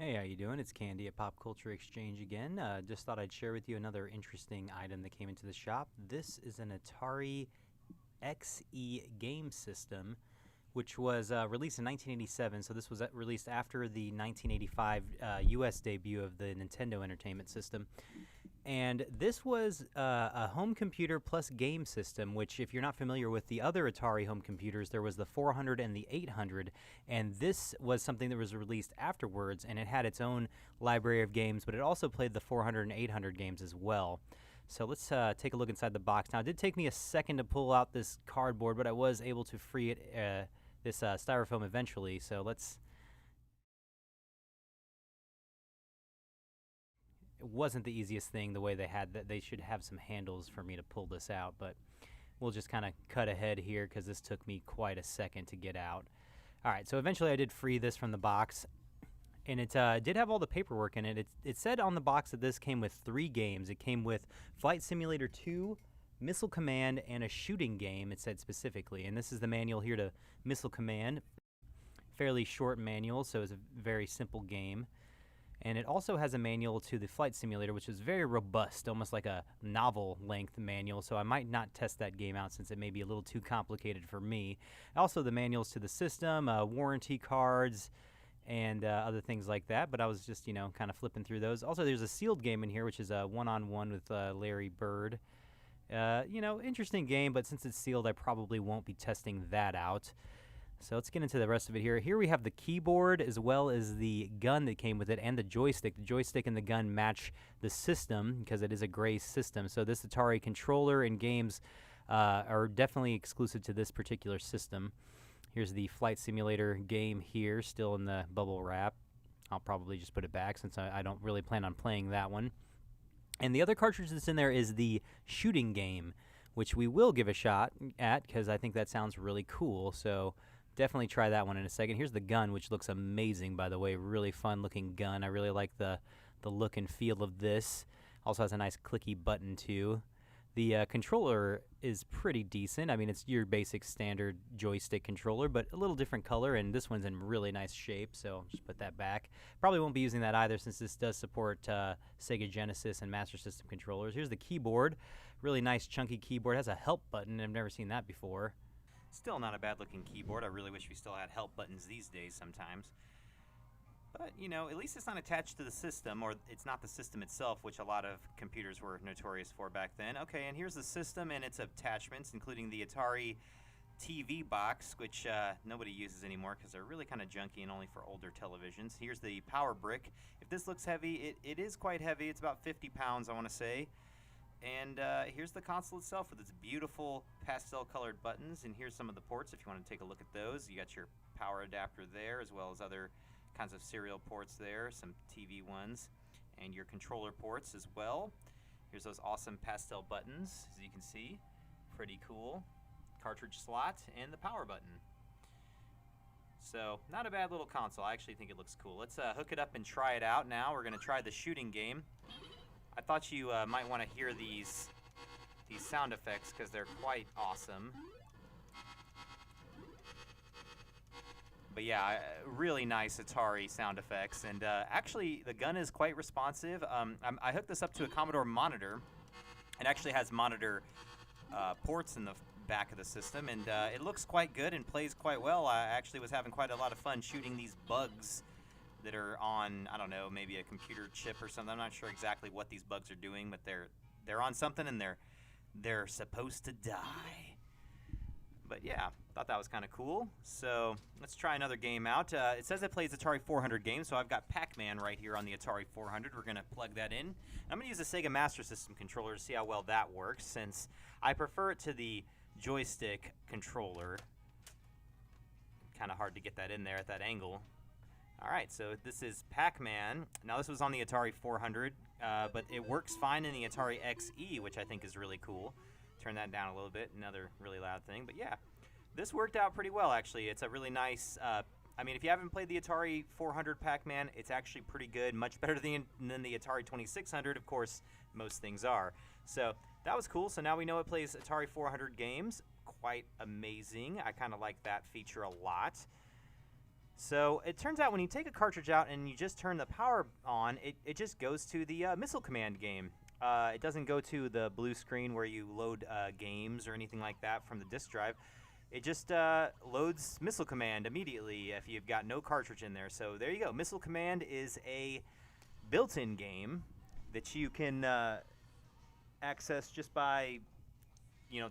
Hey, how you doing? It's Candy at Pop Culture Exchange again. Just thought I'd share with you another interesting item that came into the shop. This is an Atari XE Game System, which was released in 1987. So this was released after the 1985 U.S. debut of the Nintendo Entertainment System. And this was a home computer plus game system, which, if you're not familiar with the other Atari home computers, there was the 400 and the 800. And this was something that was released afterwards, and it had its own library of games, but it also played the 400 and 800 games as well. So let's take a look inside the box. Now, it did take me a second to pull out this cardboard, but I was able to free it, this styrofoam eventually. So let's. It wasn't the easiest thing the way they had that. They should have some handles for me to pull this out, but we'll just kind of cut ahead here because this took me quite a second to get out. All right, so eventually I did free this from the box, and it did have all the paperwork in it. It said on the box that this came with 3 games. It came with Flight Simulator 2, Missile Command, and a shooting game, it said specifically. And this is the manual here to Missile Command. Fairly short manual, so it's a very simple game. And it also has a manual to the Flight Simulator, which is very robust, almost like a novel-length manual, so I might not test that game out since it may be a little too complicated for me. Also, the manuals to the system, warranty cards, and other things like that, but I was just, kind of flipping through those. Also, there's a sealed game in here, which is a one-on-one with Larry Bird. Interesting game, but since it's sealed, I probably won't be testing that out. So let's get into the rest of it here. Here we have the keyboard as well as the gun that came with it and the joystick. The joystick and the gun match the system because it is a gray system. So this Atari controller and games are definitely exclusive to this particular system. Here's the Flight Simulator game here, still in the bubble wrap. I'll probably just put it back since I don't really plan on playing that one. And the other cartridge that's in there is the shooting game, which we will give a shot at because I think that sounds really cool. So definitely try that one in a second. Here's the gun, which looks amazing, by the way. Really fun-looking gun. I really like the look and feel of this. Also has a nice clicky button, too. The controller is pretty decent. I mean, it's your basic standard joystick controller, but a little different color, and this one's in really nice shape, so I'll just put that back. Probably won't be using that either since this does support Sega Genesis and Master System controllers. Here's the keyboard. Really nice, chunky keyboard. It has a help button. I've never seen that before. Still not a bad-looking keyboard. I really wish we still had help buttons these days sometimes. But, at least it's not attached to the system, or it's not the system itself, which a lot of computers were notorious for back then. Okay, and here's the system and its attachments, including the Atari TV box, which nobody uses anymore because they're really kind of junky and only for older televisions. Here's the power brick. If this looks heavy, it is quite heavy. It's about 50 pounds, I want to say. And here's the console itself with its beautiful pastel-colored buttons. And here's some of the ports if you want to take a look at those. You got your power adapter there, as well as other kinds of serial ports there, some TV ones, and your controller ports as well. Here's those awesome pastel buttons, as you can see. Pretty cool. Cartridge slot and the power button. So, not a bad little console. I actually think it looks cool. Let's hook it up and try it out now. We're going to try the shooting game. I thought you might want to hear these sound effects because they're quite awesome. But yeah, really nice Atari sound effects. And actually, the gun is quite responsive. I hooked this up to a Commodore monitor. It actually has monitor ports in the back of the system. And it looks quite good and plays quite well. I actually was having quite a lot of fun shooting these bugs that are on, I don't know, maybe a computer chip or something. I'm not sure exactly what these bugs are doing, but they're on something and they're supposed to die. But yeah, thought that was kind of cool. So let's try another game out. It says it plays Atari 400 games, so I've got Pac-Man right here on the Atari 400. We're going to plug that in. I'm going to use the Sega Master System controller to see how well that works, since I prefer it to the joystick controller. Kind of hard to get that in there at that angle. All right, so this is Pac-Man. Now, this was on the Atari 400, but it works fine in the Atari XE, which I think is really cool. Turn that down a little bit, another really loud thing. But yeah, this worked out pretty well, actually. It's a really nice, I mean, if you haven't played the Atari 400 Pac-Man, it's actually pretty good, much better than the Atari 2600. Of course, most things are. So that was cool. So now we know it plays Atari 400 games. Quite amazing. I kind of like that feature a lot. So it turns out when you take a cartridge out and you just turn the power on, it just goes to the missile command game. It doesn't go to the blue screen where you load games or anything like that from the disk drive. It just loads Missile Command immediately if you've got no cartridge in there. So there you go. Missile Command is a built-in game that you can access just by,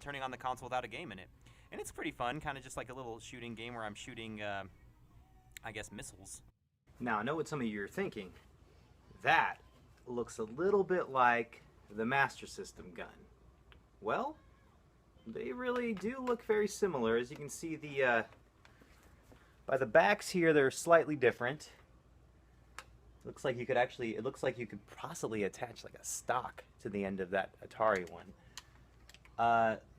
turning on the console without a game in it. And it's pretty fun, kind of just like a little shooting game where I'm shooting, I guess, missiles. Now, I know what some of you are thinking. That looks a little bit like the Master System gun. Well, they really do look very similar. As you can see, by the backs here, they're slightly different. Looks like you could actually, it looks like you could possibly attach like a stock to the end of that Atari one.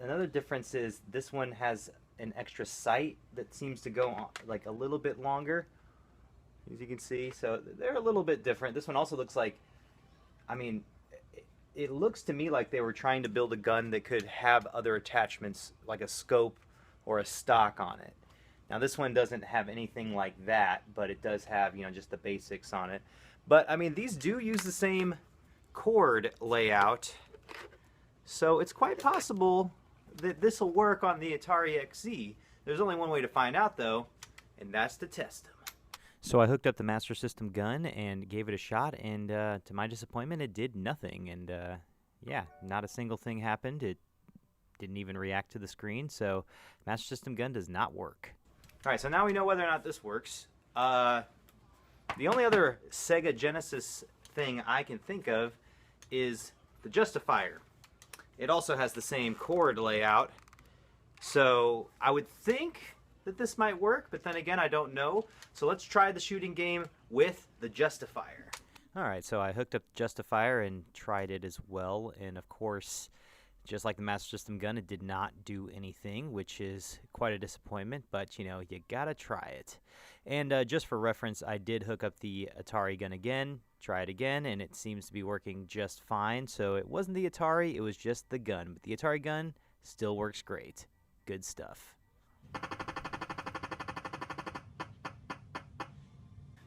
Another difference is this one has an extra sight that seems to go on like a little bit longer, as you can see. So they're a little bit different. This one also looks like, it looks to me like they were trying to build a gun that could have other attachments like a scope or a stock on it. Now this one doesn't have anything like that, but it does have, just the basics on it. But these do use the same cord layout, so it's quite possible that this will work on the Atari XE. There's only one way to find out though, and that's to test them. So I hooked up the Master System gun and gave it a shot, and to my disappointment, it did nothing. And yeah, not a single thing happened. It didn't even react to the screen, so Master System gun does not work. All right, so now we know whether or not this works. The only other Sega Genesis thing I can think of is the Justifier. It also has the same cord layout, so I would think that this might work, but then again, I don't know. So let's try the shooting game with the Justifier. Alright, so I hooked up the Justifier and tried it as well, and of course, just like the Master System gun, it did not do anything, which is quite a disappointment, but you gotta try it. And just for reference, I did hook up the Atari gun again, try it again, and it seems to be working just fine. So it wasn't the Atari, it was just the gun, but the Atari gun still works great. Good stuff.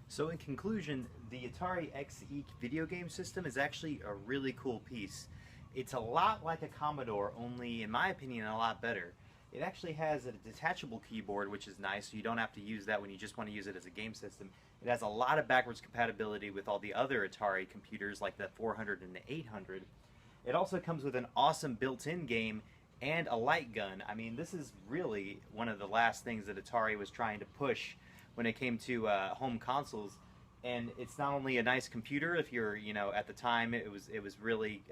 So in conclusion, the Atari XE video game system is actually a really cool piece. It's a lot like a Commodore, only in my opinion a lot better. It actually has a detachable keyboard, which is nice, so you don't have to use that when you just want to use it as a game system. It has a lot of backwards compatibility with all the other Atari computers like the 400 and the 800. It also comes with an awesome built-in game and a light gun. This is really one of the last things that Atari was trying to push when it came to home consoles. And it's not only a nice computer, if you're, at the time it was really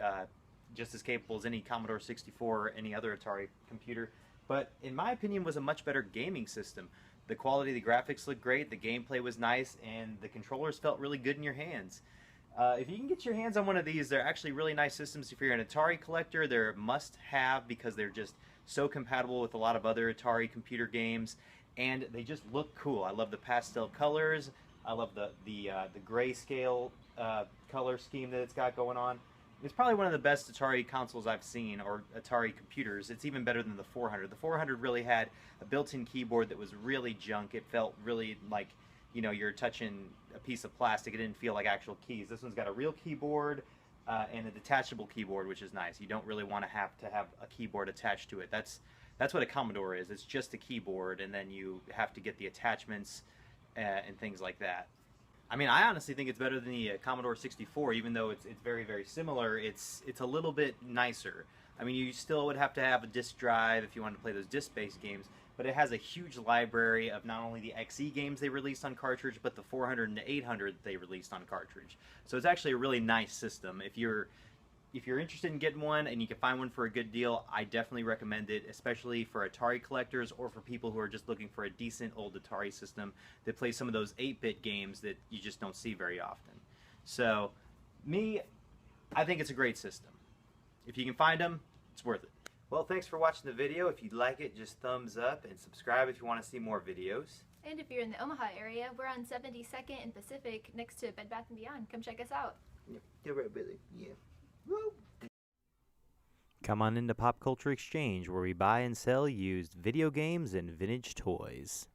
just as capable as any Commodore 64 or any other Atari computer, but in my opinion was a much better gaming system. The quality of the graphics looked great, the gameplay was nice, and the controllers felt really good in your hands. If you can get your hands on one of these, they're actually really nice systems. If you're an Atari collector, they're a must-have because they're just so compatible with a lot of other Atari computer games, and they just look cool. I love the pastel colors. I love the grayscale color scheme that it's got going on. It's probably one of the best Atari consoles I've seen, or Atari computers. It's even better than the 400. The 400 really had a built-in keyboard that was really junk. It felt really like, you're touching a piece of plastic. It didn't feel like actual keys. This one's got a real keyboard and a detachable keyboard, which is nice. You don't really want to have a keyboard attached to it. That's what a Commodore is. It's just a keyboard, and then you have to get the attachments and things like that. I honestly think it's better than the Commodore 64, even though it's very, very similar. It's a little bit nicer. You still would have to have a disk drive if you wanted to play those disk-based games, but it has a huge library of not only the XE games they released on cartridge, but the 400 and the 800 that they released on cartridge. So it's actually a really nice system. If you're interested in getting one and you can find one for a good deal, I definitely recommend it, especially for Atari collectors or for people who are just looking for a decent old Atari system that plays some of those 8-bit games that you just don't see very often. So, I think it's a great system. If you can find them, it's worth it. Well, thanks for watching the video. If you like it, just thumbs up and subscribe if you want to see more videos. And if you're in the Omaha area, we're on 72nd and Pacific next to Bed Bath & Beyond. Come check us out. Yeah, right, Billy. Yeah. Come on into Pop Culture Exchange, where we buy and sell used video games and vintage toys.